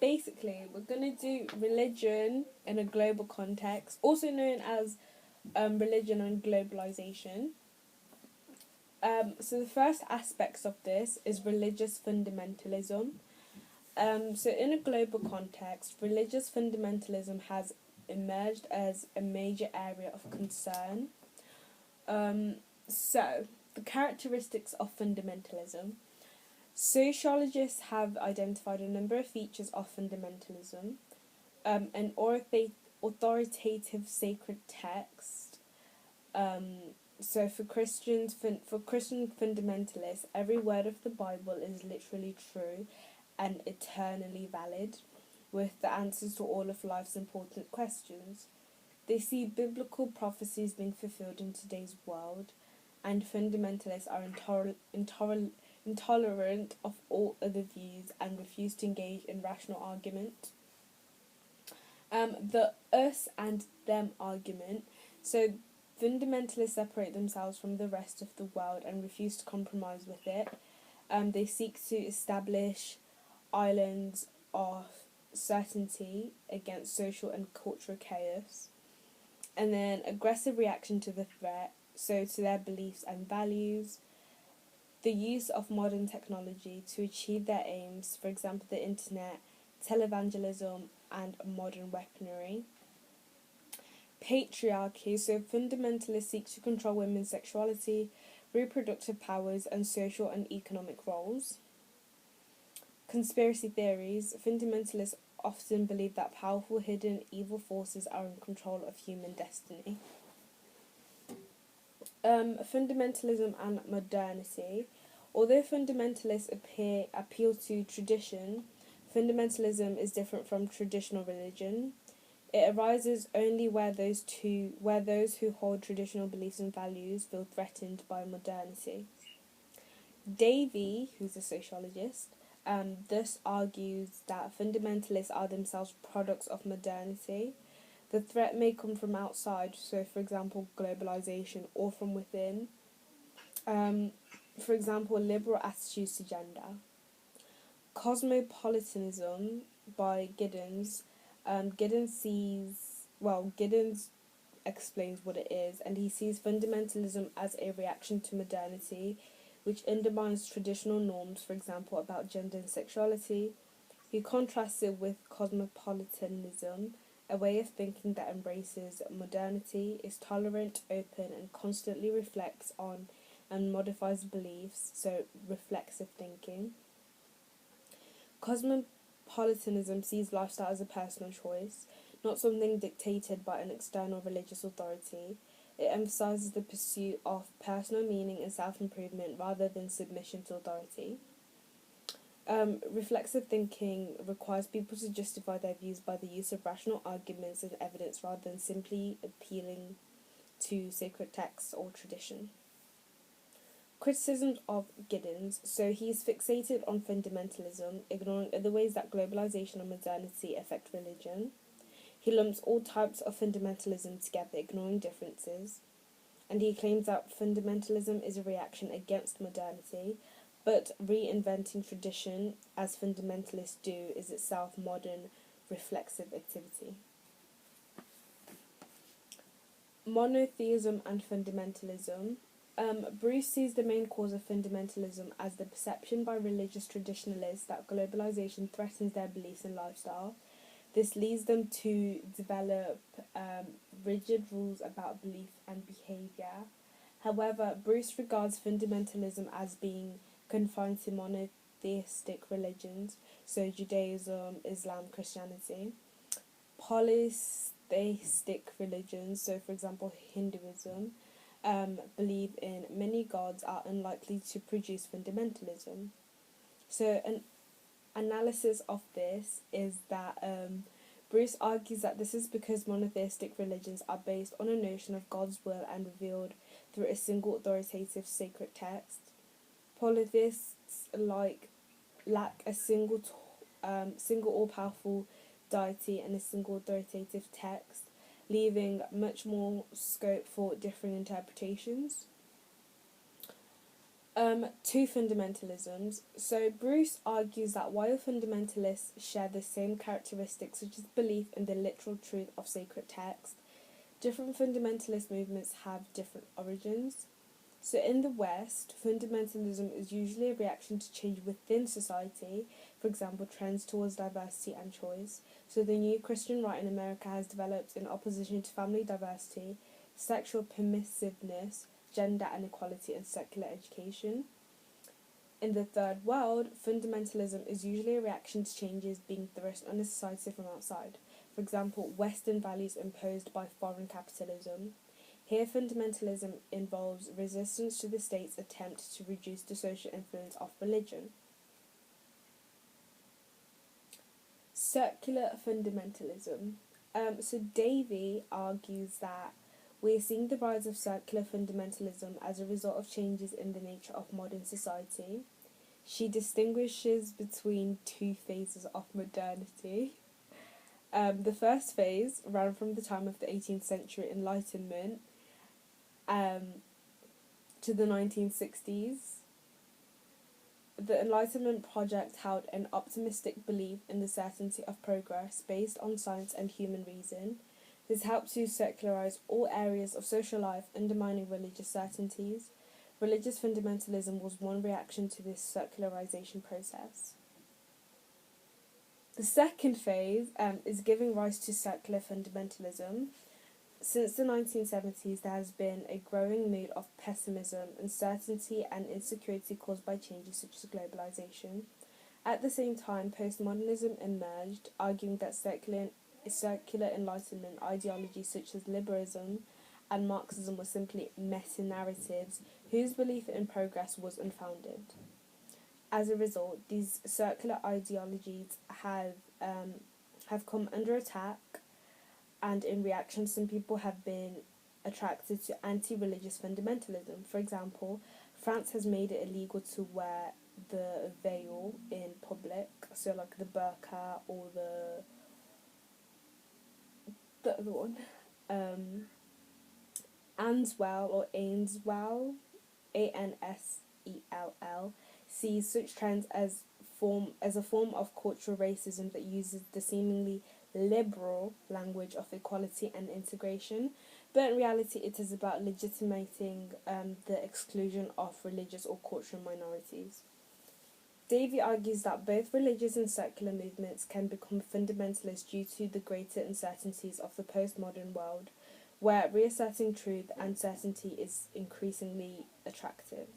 basically, we're going to do religion in a global context, also known as religion and globalisation. So the first aspects of this is religious fundamentalism. So in a global context, religious fundamentalism has emerged as a major area of concern. So the characteristics of fundamentalism. Sociologists have identified a number of features of fundamentalism. An authoritative sacred text. So for Christian fundamentalists, every word of the Bible is literally true and eternally valid, with the answers to all of life's important questions. They see biblical prophecies being fulfilled in today's world, and fundamentalists are intolerant of all other views and refuse to engage in rational argument. The us and them argument. So fundamentalists separate themselves from the rest of the world and refuse to compromise with it. They seek to establish islands of certainty against social and cultural chaos. And then aggressive reaction to the threat, so to their beliefs and values. The use of modern technology to achieve their aims, for example, the internet, televangelism, and modern weaponry. Patriarchy, so fundamentalists seek to control women's sexuality, reproductive powers, and social and economic roles. Conspiracy theories, fundamentalists often believe that powerful hidden evil forces are in control of human destiny. Fundamentalism and modernity. Although fundamentalists appeal to tradition, fundamentalism is different from traditional religion. It arises only where those who hold traditional beliefs and values feel threatened by modernity. Davey, who's a sociologist, thus argues that fundamentalists are themselves products of modernity. The threat may come from outside, so for example, globalisation, or from within. For example, liberal attitudes to gender. Cosmopolitanism by Giddens. Giddens explains what it is, and he sees fundamentalism as a reaction to modernity, which undermines traditional norms, for example, about gender and sexuality. He contrasts it with cosmopolitanism, a way of thinking that embraces modernity, is tolerant, open, and constantly reflects on and modifies beliefs, so reflexive thinking. Cosmopolitanism sees lifestyle as a personal choice, not something dictated by an external religious authority. It emphasises the pursuit of personal meaning and self-improvement rather than submission to authority. Reflexive thinking requires people to justify their views by the use of rational arguments and evidence rather than simply appealing to sacred texts or tradition. Criticisms of Giddens. So he is fixated on fundamentalism, ignoring other ways that globalisation and modernity affect religion. He lumps all types of fundamentalism together, ignoring differences. And he claims that fundamentalism is a reaction against modernity, but reinventing tradition, as fundamentalists do, is itself modern, reflexive activity. Monotheism and fundamentalism. Bruce sees the main cause of fundamentalism as the perception by religious traditionalists that globalisation threatens their beliefs and lifestyle. This leads them to develop rigid rules about belief and behaviour. However, Bruce regards fundamentalism as being confined to monotheistic religions, so Judaism, Islam, Christianity. Polytheistic religions, so for example Hinduism, believe in many gods, are unlikely to produce fundamentalism. So an analysis of this is that Bruce argues that this is because monotheistic religions are based on a notion of God's will and revealed through a single authoritative sacred text. Polytheists lack a single all-powerful deity and a single authoritative text, leaving much more scope for differing interpretations. Two fundamentalisms. So Bruce argues that while fundamentalists share the same characteristics such as belief in the literal truth of sacred text, different fundamentalist movements have different origins. So in the West, fundamentalism is usually a reaction to change within society, for example, trends towards diversity and choice. So the new Christian right in America has developed in opposition to family diversity, sexual permissiveness, gender inequality, and secular education. In the Third World, fundamentalism is usually a reaction to changes being thrust on a society from outside, for example, Western values imposed by foreign capitalism. Here, fundamentalism involves resistance to the state's attempt to reduce the social influence of religion. Circular fundamentalism. So Davy argues that we're seeing the rise of circular fundamentalism as a result of changes in the nature of modern society. She distinguishes between two phases of modernity. The first phase ran from the time of the 18th century Enlightenment to the 1960s. The Enlightenment project held an optimistic belief in the certainty of progress based on science and human reason. This helped to secularize all areas of social life, undermining religious certainties. Religious fundamentalism was one reaction to this secularization process. The second phase is giving rise to secular fundamentalism. Since the 1970s, there has been a growing mood of pessimism, uncertainty, and insecurity caused by changes such as globalisation. At the same time, postmodernism emerged, arguing that secular Enlightenment ideologies such as liberalism and Marxism were simply meta-narratives whose belief in progress was unfounded. As a result, these circular ideologies have come under attack, and in reaction, some people have been attracted to anti-religious fundamentalism. For example, France has made it illegal to wear the veil in public, so like the burqa or the other one, Answell or Ainswell, Ansell, sees such trends as a form of cultural racism that uses the seemingly liberal language of equality and integration, but in reality it is about legitimating the exclusion of religious or cultural minorities. Davy argues that both religious and secular movements can become fundamentalist due to the greater uncertainties of the postmodern world, where reasserting truth and certainty is increasingly attractive.